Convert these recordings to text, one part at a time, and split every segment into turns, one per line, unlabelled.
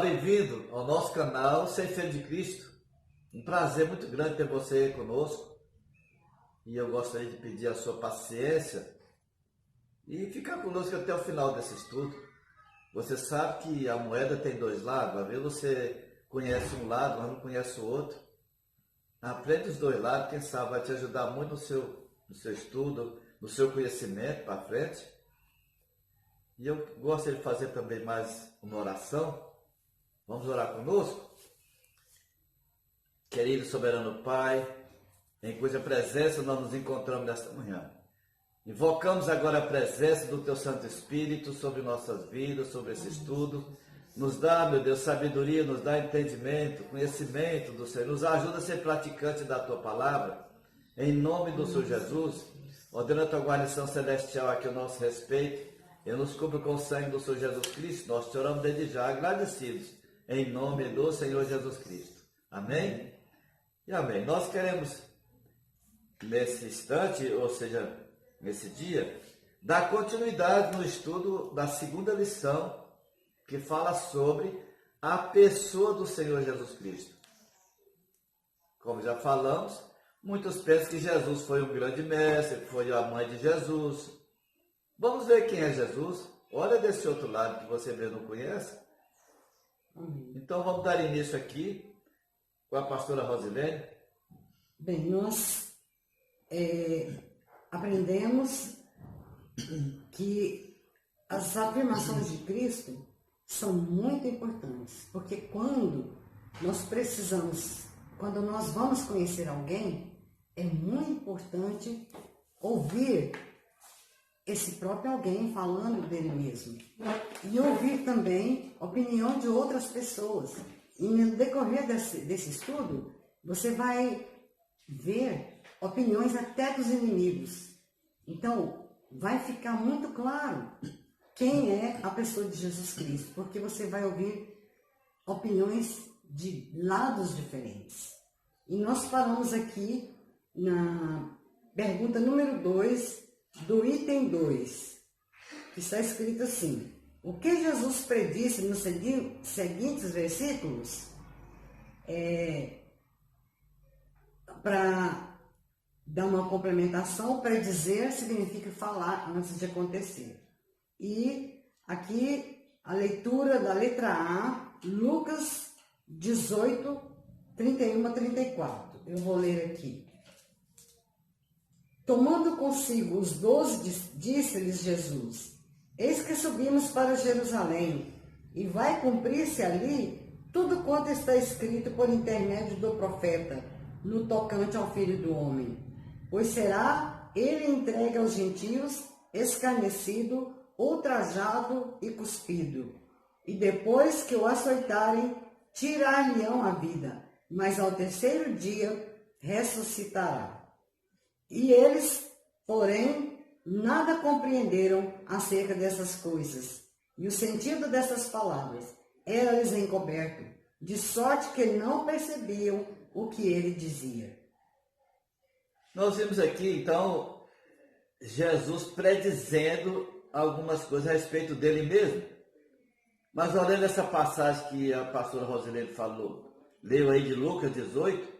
bem-vindo ao nosso canal Sem Ser de Cristo. Um prazer muito grande ter você conosco. E eu gostaria de pedir a sua paciência e ficar conosco até o final desse estudo. Você sabe que a moeda tem dois lados. Às vezes você conhece um lado, mas não conhece o outro. Aprende os dois lados, quem sabe vai te ajudar muito no seu estudo, no seu conhecimento para frente. E eu gostaria de fazer também mais uma oração. Vamos orar conosco? Querido soberano Pai, em cuja presença nós nos encontramos nesta manhã. Invocamos agora a presença do Teu Santo Espírito sobre nossas vidas, sobre esse estudo. Nos dá, meu Deus, sabedoria, nos dá entendimento, conhecimento do Senhor. Nos ajuda a ser praticante da Tua palavra. Em nome do Senhor Jesus, ordena a Tua guarnição celestial aqui ao nosso respeito. E nos cubra com o sangue do Senhor Jesus Cristo. Nós te oramos desde já, agradecidos, em nome do Senhor Jesus Cristo. Amém? E amém. Nós queremos, nesse instante, ou seja, nesse dia, dar continuidade no estudo da segunda lição, que fala sobre a pessoa do Senhor Jesus Cristo. Como já falamos, muitos pensam que Jesus foi um grande mestre, que foi a mãe de Jesus. Vamos ver quem é Jesus. Olha desse outro lado que você mesmo não conhece. Então vamos dar início aqui com a pastora Rosilene.
Bem, nós aprendemos que as afirmações de Cristo são muito importantes, porque quando nós vamos conhecer alguém, é muito importante ouvir esse próprio alguém falando dele mesmo. E ouvir também a opinião de outras pessoas. E no decorrer desse estudo, você vai ver opiniões até dos inimigos. Então, vai ficar muito claro quem é a pessoa de Jesus Cristo, porque você vai ouvir opiniões de lados diferentes. E nós falamos aqui na pergunta número 2, do item 2, que está escrito assim: o que Jesus predisse nos seguintes versículos, para dar uma complementação, predizer significa falar antes de acontecer. E aqui a leitura da letra A, Lucas 18, 31 a 34. Eu vou ler aqui. Tomando consigo os 12, disse-lhes Jesus: eis que subimos para Jerusalém, e vai cumprir-se ali tudo quanto está escrito por intermédio do profeta, no tocante ao Filho do Homem. Pois será ele entregue aos gentios, escarnecido, ultrajado e cuspido. E depois que o açoitarem, tirar-lhe-ão a vida, mas ao terceiro dia ressuscitará. E eles, porém, nada compreenderam acerca dessas coisas. E o sentido dessas palavras era-lhes encoberto, de sorte que não percebiam o que ele dizia.
Nós vimos aqui, então, Jesus predizendo algumas coisas a respeito dele mesmo. Mas olhando essa passagem que a pastora Rosilene leu aí de Lucas 18,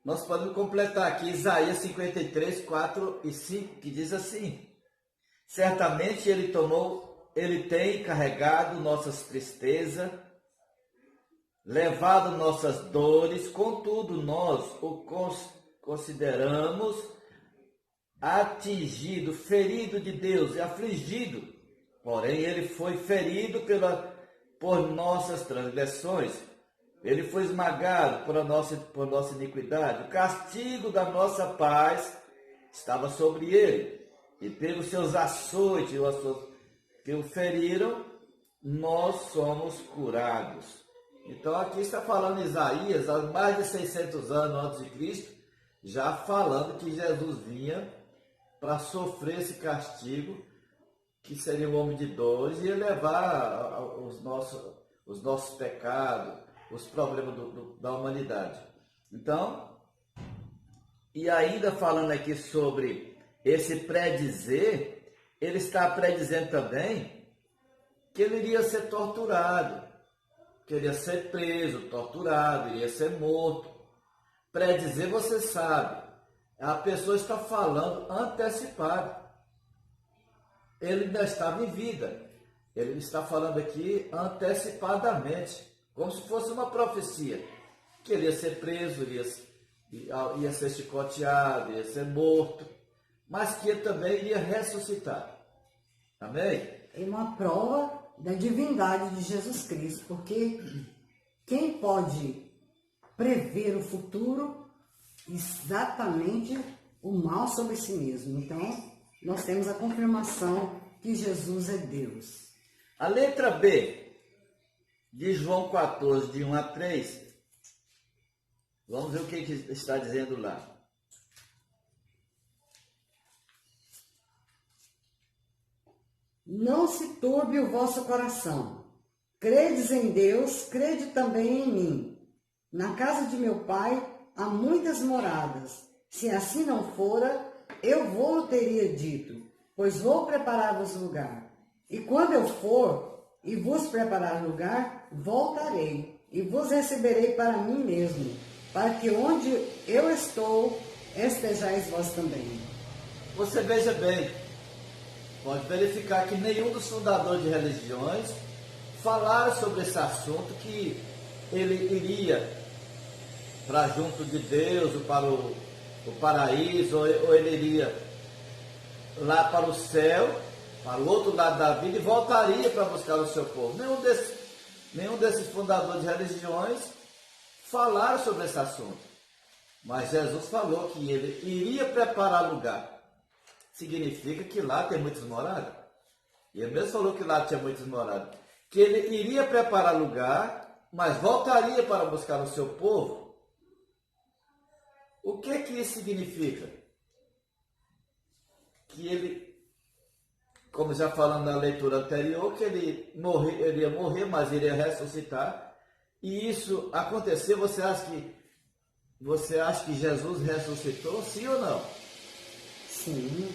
nós podemos completar aqui Isaías 53, 4 e 5, que diz assim: certamente ele tem carregado nossas tristezas, levado nossas dores, contudo nós o consideramos atingido, ferido de Deus e afligido. Porém ele foi ferido por nossas transgressões. Ele foi esmagado por nossa iniquidade. O castigo da nossa paz estava sobre ele. E pelos seus açoites que o feriram, nós somos curados. Então aqui está falando Isaías, há mais de 600 anos antes de Cristo, já falando que Jesus vinha para sofrer esse castigo, que seria um homem de dores, e ia levar os nossos pecados, os problemas da humanidade. Então, e ainda falando aqui sobre esse predizer, ele está predizendo também que ele iria ser torturado, queria ser preso, torturado, iria ser morto. Predizer, você sabe, a pessoa está falando antecipado. Ele ainda estava em vida. Ele está falando aqui antecipadamente, como se fosse uma profecia. Que ele ia ser preso, ia ser chicoteado, ia ser morto, mas que ele também iria ressuscitar. Amém?
É uma prova da divindade de Jesus Cristo, porque quem pode prever o futuro, exatamente o mal sobre si mesmo. Então, nós temos a confirmação que Jesus é Deus.
A letra B de João 14, de 1 a 3, vamos ver o que está dizendo lá.
Não se turbe o vosso coração. Credes em Deus, crede também em mim. Na casa de meu pai há muitas moradas. Se assim não fora, eu vou teria dito, pois vou preparar-vos lugar. E quando eu for e vos preparar lugar, voltarei e vos receberei para mim mesmo, para que onde eu estou, estejais vós também.
Você veja bem, pode verificar que nenhum dos fundadores de religiões falaram sobre esse assunto, que ele iria para junto de Deus, ou para o paraíso, ou ele iria lá para o céu, para o outro lado da vida, e voltaria para buscar o seu povo. Nenhum desses fundadores de religiões falaram sobre esse assunto. Mas Jesus falou que ele iria preparar lugar. Significa que lá tem muitas moradas. E ele mesmo falou que lá tinha muitas moradas. Que ele iria preparar lugar, mas voltaria para buscar o seu povo. O que isso significa? Que ele, como já falando na leitura anterior, que ele iria morrer, mas iria ressuscitar. E isso aconteceu. Você acha que Jesus ressuscitou, sim ou não?
Sim.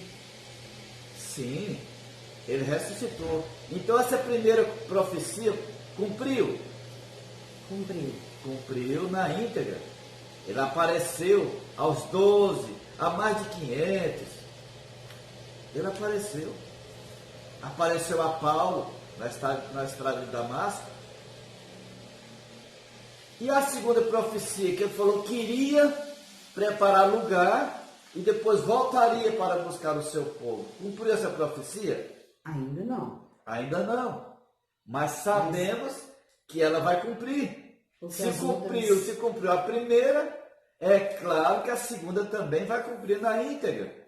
Sim, ele ressuscitou. Então essa primeira profecia cumpriu. Cumpriu na íntegra. Ele apareceu aos 12, a mais de 500. Ele apareceu. Apareceu a Paulo na estrada de Damasco. E a segunda profecia, que ele falou que iria preparar lugar e depois voltaria para buscar o seu povo. Cumpriu essa profecia?
Ainda não.
Ainda não. Mas sabemos que ela vai cumprir. Se cumpriu a primeira, é claro que a segunda também vai cumprir na íntegra.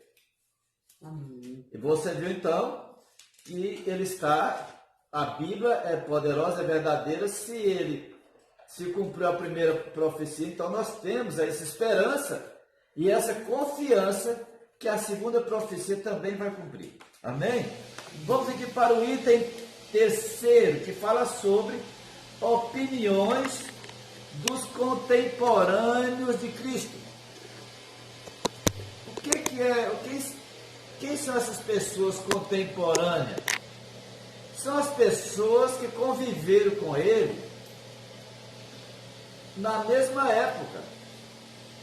Amém.
E você viu então que a Bíblia é poderosa, é verdadeira. Se cumpriu a primeira profecia, então nós temos essa esperança e essa confiança que a segunda profecia também vai cumprir. Amém? Vamos aqui para o item terceiro, que fala sobre opiniões dos contemporâneos de Cristo. Quem são essas pessoas contemporâneas? São as pessoas que conviveram com ele na mesma época.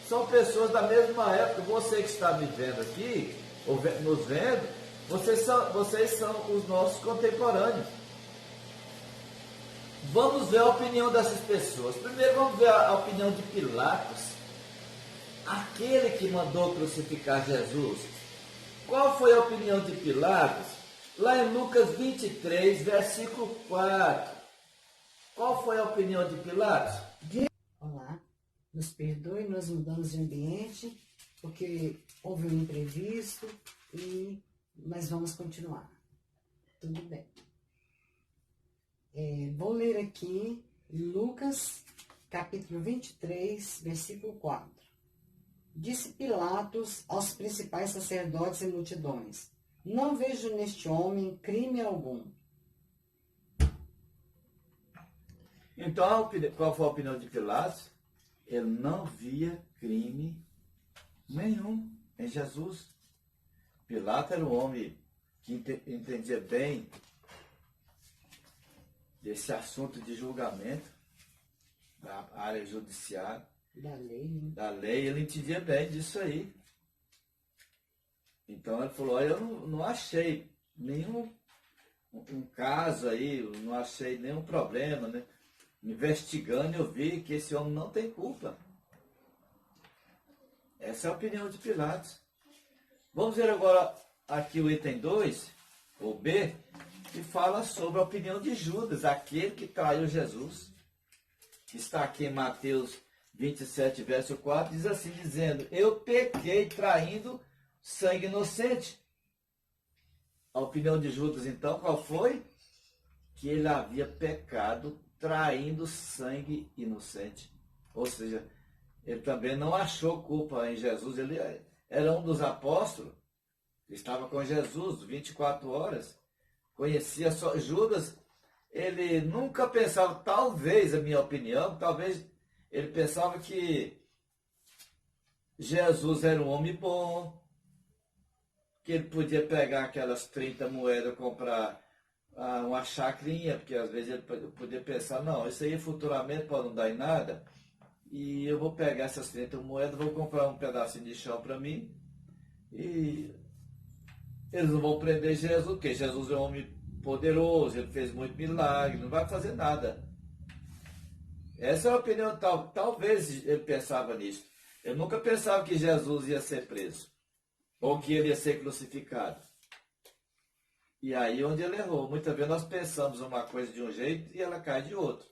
São pessoas da mesma época. Você que está me vendo aqui, ou nos vendo, vocês são os nossos contemporâneos. Vamos ver a opinião dessas pessoas. Primeiro vamos ver a opinião de Pilatos, aquele que mandou crucificar Jesus. Qual foi a opinião de Pilatos? Lá em Lucas 23, versículo 4. Qual foi a opinião de Pilatos?
Olá, nos perdoe, nós mudamos de ambiente, porque houve um imprevisto, mas vamos continuar. Tudo bem. Vou ler aqui Lucas, capítulo 23, versículo 4. Disse Pilatos aos principais sacerdotes e multidões: não vejo neste homem crime algum.
Então, qual foi a opinião de Pilatos? Ele não via crime nenhum em Jesus. Pilatos era um homem que entendia bem desse assunto de julgamento. da área judiciária,
Da lei, né?
da lei, ele entendia bem disso aí. Então ele falou, olha, eu não achei nenhum um caso aí, eu não achei nenhum problema, né? Investigando eu vi que esse homem não tem culpa. Essa é a opinião de Pilatos. Vamos ver agora aqui o item 2, ou B, que fala sobre a opinião de Judas, aquele que traiu Jesus. Está aqui em Mateus 27, verso 4, diz assim, dizendo, eu pequei traindo sangue inocente. A opinião de Judas, então, qual foi? Que ele havia pecado traindo sangue inocente. Ou seja, ele também não achou culpa em Jesus. Ele era um dos apóstolos, estava com Jesus 24 horas, conhecia só Judas. Ele nunca pensava, talvez, a minha opinião, talvez ele pensava que Jesus era um homem bom, que ele podia pegar aquelas 30 moedas e comprar uma chacrinha, porque às vezes ele podia pensar, não, isso aí futuramente pode não dar em nada, e eu vou pegar essas 30 moedas, vou comprar um pedacinho de chão para mim, e eles não vão prender Jesus, porque Jesus é um homem poderoso, ele fez muito milagre, não vai fazer nada. Essa é a opinião, talvez ele pensava nisso. Eu nunca pensava que Jesus ia ser preso, ou que ele ia ser crucificado. E aí onde ele errou. Muitas vezes nós pensamos uma coisa de um jeito e ela cai de outro.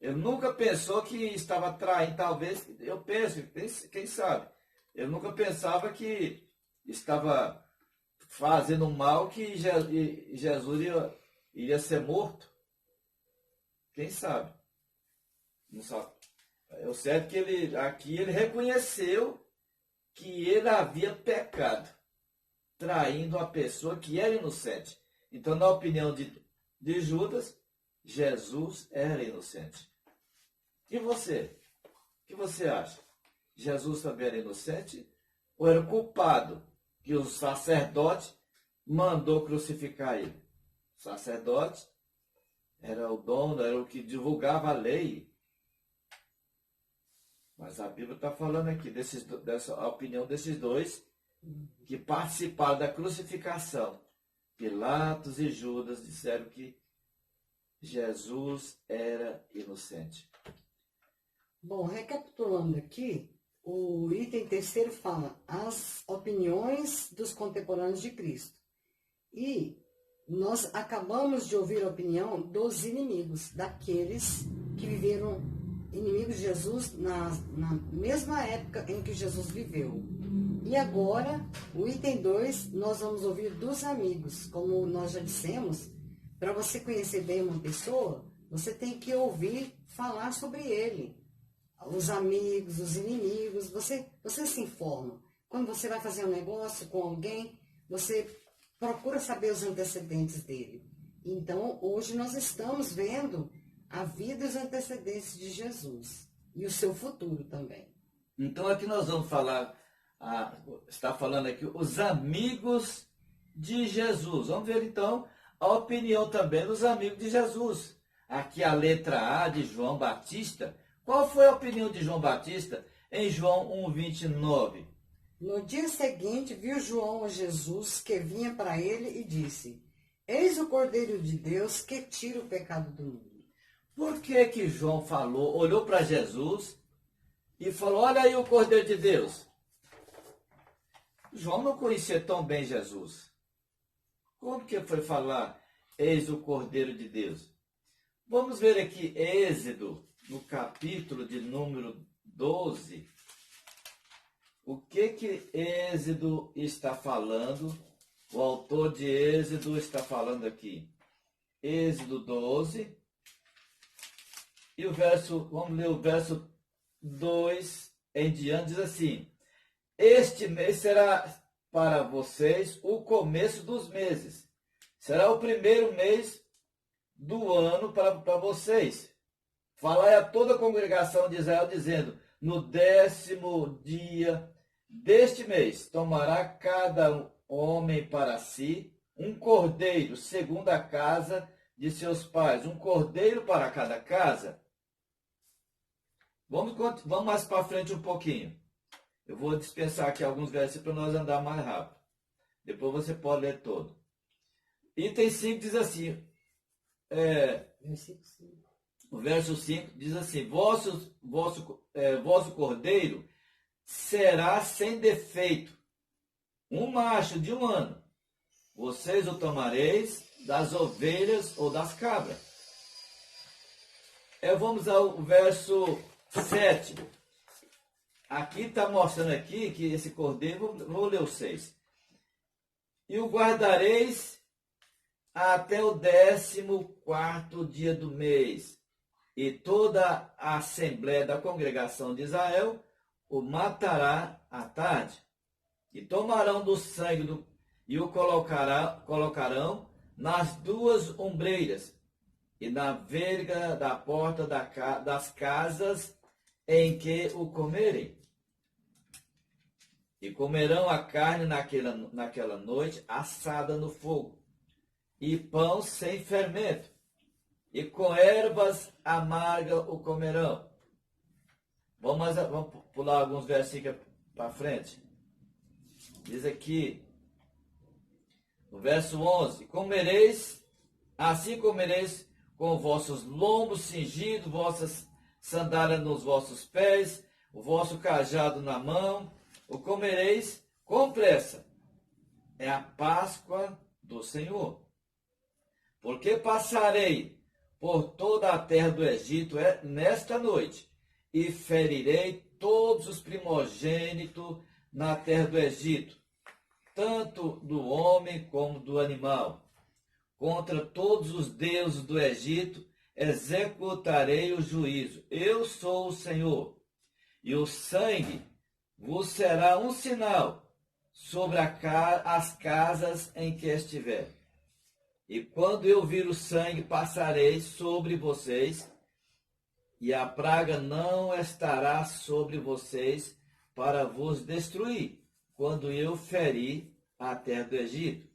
Ele nunca pensou que estava traindo, talvez, eu penso, quem sabe, ele nunca pensava que estava fazendo mal, que Jesus iria ser morto. Quem sabe? Não sabe. É certo que aqui ele reconheceu que ele havia pecado, traindo a pessoa que era inocente. Então, na opinião de Judas, Jesus era inocente. E você? O que você acha? Jesus também era inocente? Ou era culpado que o sacerdote mandou crucificar ele? O sacerdote era o dono, era o que divulgava a lei. Mas a Bíblia está falando aqui dessa opinião desses dois que participaram da crucificação. Pilatos e Judas disseram que Jesus era inocente.
Bom, recapitulando aqui, o item terceiro fala as opiniões dos contemporâneos de Cristo. E nós acabamos de ouvir a opinião dos inimigos, daqueles que viveram inimigos de Jesus na mesma época em que Jesus viveu. E agora, o item 2, nós vamos ouvir dos amigos. Como nós já dissemos, para você conhecer bem uma pessoa, você tem que ouvir falar sobre ele. Os amigos, os inimigos, você se informa. Quando você vai fazer um negócio com alguém, você procura saber os antecedentes dele. Então, hoje nós estamos vendo a vida e os antecedentes de Jesus. E o seu futuro também.
Então, aqui nós vamos falar, está falando aqui, os amigos de Jesus. Vamos ver, então, a opinião também dos amigos de Jesus. Aqui a letra A de João Batista. Qual foi a opinião de João Batista em João 1,29?
No dia seguinte, viu João a Jesus que vinha para ele e disse: Eis o Cordeiro de Deus que tira o pecado do mundo.
Por que João falou, olhou para Jesus e falou, olha aí o Cordeiro de Deus? João não conhecia tão bem Jesus. Como que foi falar, eis o Cordeiro de Deus? Vamos ver aqui Êxodo, no capítulo de número 12. O que Êxodo está falando? O autor de Êxodo está falando aqui. Êxodo 12. E vamos ler o verso 2 em diante, diz assim: Este mês será para vocês o começo dos meses. Será o primeiro mês do ano para vocês. Falai a toda a congregação de Israel, dizendo: no 10º dia deste mês, tomará cada homem para si um cordeiro, segundo a casa de seus pais. Um cordeiro para cada casa. Vamos mais para frente um pouquinho. Eu vou dispensar aqui alguns versículos para nós andar mais rápido. Depois você pode ler todo. Item 5 diz assim, o verso 5 diz assim, vosso cordeiro será sem defeito, um macho de 1 ano. Vocês o tomareis das ovelhas ou das cabras. Vamos ao verso 7. Aqui está mostrando aqui que esse cordeiro, vou ler o 6. E o guardareis até o 14º dia do mês. E toda a assembléia da congregação de Israel o matará à tarde. E tomarão do sangue e o colocarão nas 2 ombreiras e na verga da porta das casas em que o comerem. E comerão a carne naquela noite assada no fogo, e pão sem fermento, e com ervas amargas o comerão. Vamos pular alguns versículos para frente. Diz aqui, no verso 11, assim comereis com vossos lombos cingidos, vossas sandálias nos vossos pés, o vosso cajado na mão, o comereis com pressa. É a Páscoa do Senhor. Porque passarei por toda a terra do Egito nesta noite, e ferirei todos os primogênitos na terra do Egito, tanto do homem como do animal. Contra todos os deuses do Egito executarei o juízo. Eu sou o Senhor. E o sangue vos será um sinal sobre as casas em que estiver. E quando eu vir o sangue, passarei sobre vocês, e a praga não estará sobre vocês para vos destruir, quando eu ferir a terra do Egito.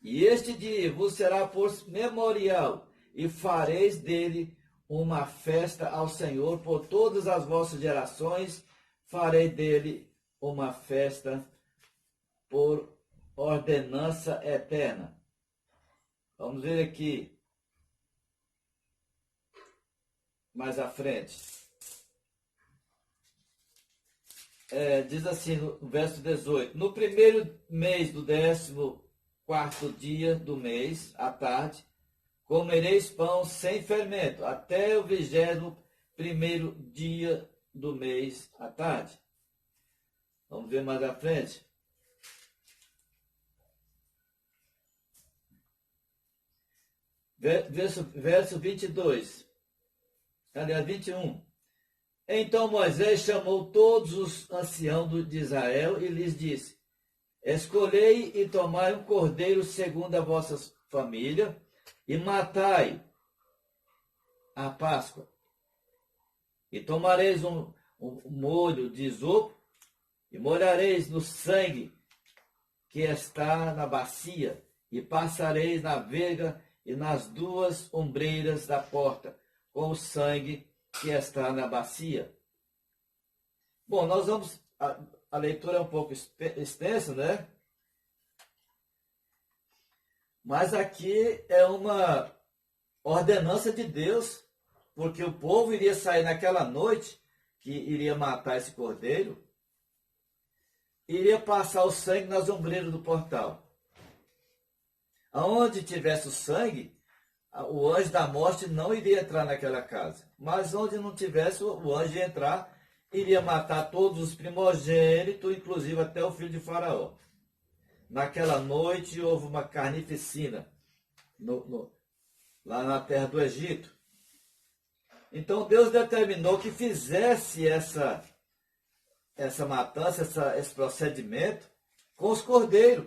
E este dia vos será por memorial, e fareis dele uma festa ao Senhor por todas as vossas gerações, farei dele uma festa por ordenança eterna. Vamos ver aqui mais à frente. Diz assim no verso 18: no primeiro mês do 14º dia do mês, à tarde, comereis pão sem fermento, até o 21º dia do mês, à tarde. Vamos ver mais à frente. Verso 22. Aliás, 21. Então Moisés chamou todos os anciãos de Israel e lhes disse: escolhei e tomai um cordeiro segundo a vossa família, e matai a Páscoa. E tomareis um molho de isopo, e molhareis no sangue que está na bacia, e passareis na verga e nas 2 ombreiras da porta, com o sangue que está na bacia. Bom, nós vamos... A leitura é um pouco extensa, né? Mas aqui é uma ordenança de Deus, porque o povo iria sair naquela noite, que iria matar esse cordeiro, iria passar o sangue nas ombreiras do portal. Aonde tivesse o sangue, o anjo da morte não iria entrar naquela casa. Mas onde não tivesse, o anjo ia entrar, iria matar todos os primogênitos, inclusive até o filho de Faraó. Naquela noite houve uma carnificina lá na terra do Egito. Então Deus determinou que fizesse essa matança, esse procedimento com os cordeiros.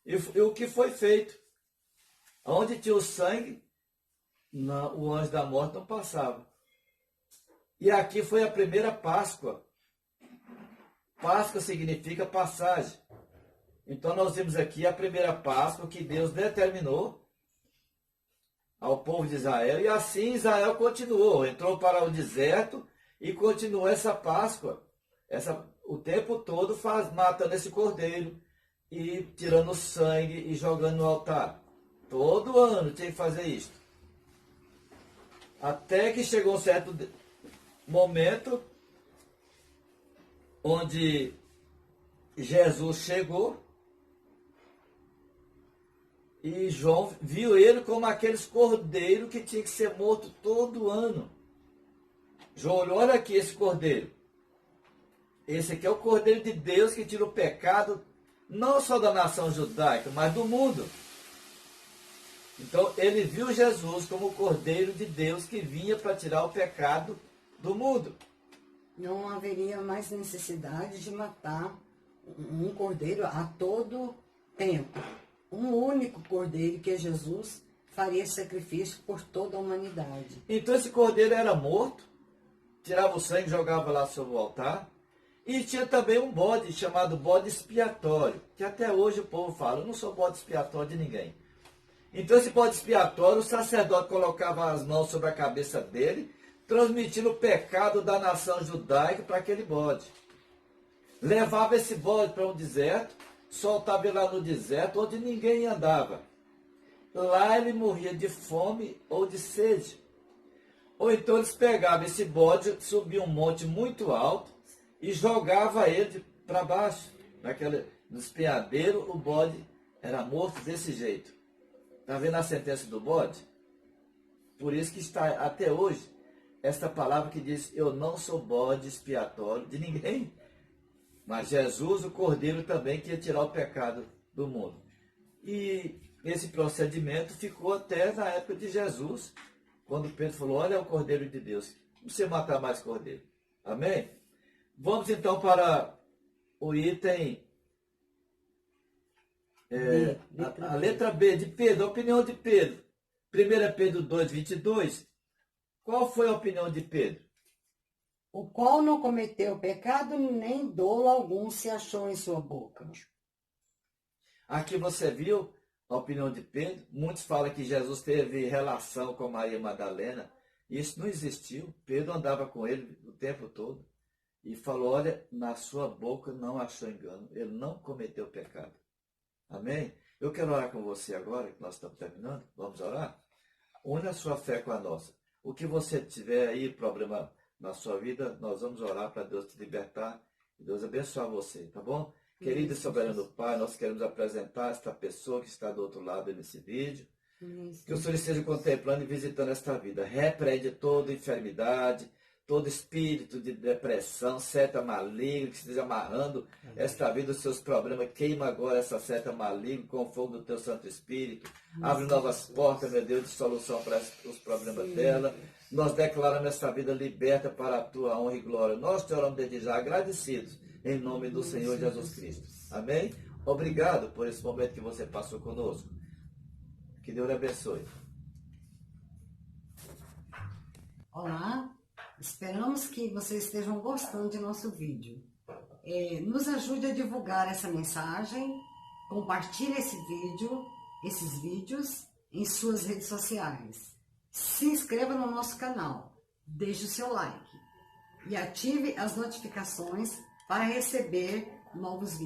E o que foi feito? Onde tinha o sangue, o anjo da morte não passava. E aqui foi a primeira Páscoa. Páscoa significa passagem. Então nós vimos aqui a primeira Páscoa que Deus determinou ao povo de Israel. E assim Israel continuou, entrou para o deserto e continuou essa Páscoa, o tempo todo matando esse cordeiro e tirando sangue e jogando no altar. Todo ano tinha que fazer isso. Até que chegou um certo momento onde Jesus chegou e João viu ele como aqueles cordeiros que tinha que ser morto todo ano. João olhou, olha aqui esse cordeiro. Esse aqui é o cordeiro de Deus que tira o pecado não só da nação judaica, mas do mundo. Então ele viu Jesus como o cordeiro de Deus que vinha para tirar o pecado do mundo.
Não haveria mais necessidade de matar um cordeiro a todo tempo. Um único cordeiro, que é Jesus, faria sacrifício por toda a humanidade.
Então esse cordeiro era morto, tirava o sangue e jogava lá sobre o altar. E tinha também um bode chamado bode expiatório, que até hoje o povo fala, eu não sou bode expiatório de ninguém. Então esse bode expiatório, o sacerdote colocava as mãos sobre a cabeça dele, transmitindo o pecado da nação judaica para aquele bode. Levava esse bode para um deserto, soltava ele lá no deserto, onde ninguém andava. Lá ele morria de fome ou de sede. Ou então eles pegavam esse bode, subiam um monte muito alto e jogava ele para baixo. No espinhadeiro, o bode era morto desse jeito. Está vendo a sentença do bode? Por isso que está até hoje esta palavra que diz, eu não sou bode expiatório de ninguém. Mas Jesus, o Cordeiro, também que ia tirar o pecado do mundo. E esse procedimento ficou até na época de Jesus, quando Pedro falou, olha o Cordeiro de Deus, não precisa matar mais Cordeiro. Amém? Vamos então para o item, a letra B de Pedro, a opinião de Pedro. 1 Pedro 2:22. Qual foi a opinião de Pedro?
O qual não cometeu pecado, nem dolo algum se achou em sua boca.
Aqui você viu a opinião de Pedro. Muitos falam que Jesus teve relação com Maria Madalena. Isso não existiu. Pedro andava com ele o tempo todo. E falou, olha, na sua boca não achou engano. Ele não cometeu pecado. Amém? Eu quero orar com você agora, que nós estamos terminando. Vamos orar? Une a sua fé com a nossa. O que você tiver aí, problema na sua vida, nós vamos orar para Deus te libertar e Deus abençoar você, tá bom? Querido e soberano Pai, nós queremos apresentar esta pessoa que está do outro lado nesse vídeo. Que o Senhor esteja contemplando e visitando esta vida. Repreende toda enfermidade, todo espírito de depressão, seta maligna que esteja amarrando esta vida, os seus problemas. Queima agora essa seta maligna com o fogo do teu Santo Espírito. Abre novas portas, meu Deus, de solução para os problemas dela. Nós declaramos essa vida liberta para a tua honra e glória. Nós te oramos desde já agradecidos, em nome do Senhor Jesus Cristo. Amém? Obrigado por esse momento que você passou conosco. Que Deus lhe abençoe.
Olá, esperamos que vocês estejam gostando de nosso vídeo. Nos ajude a divulgar essa mensagem, compartilhe esses vídeos em suas redes sociais. Se inscreva no nosso canal, deixe o seu like e ative as notificações para receber novos vídeos.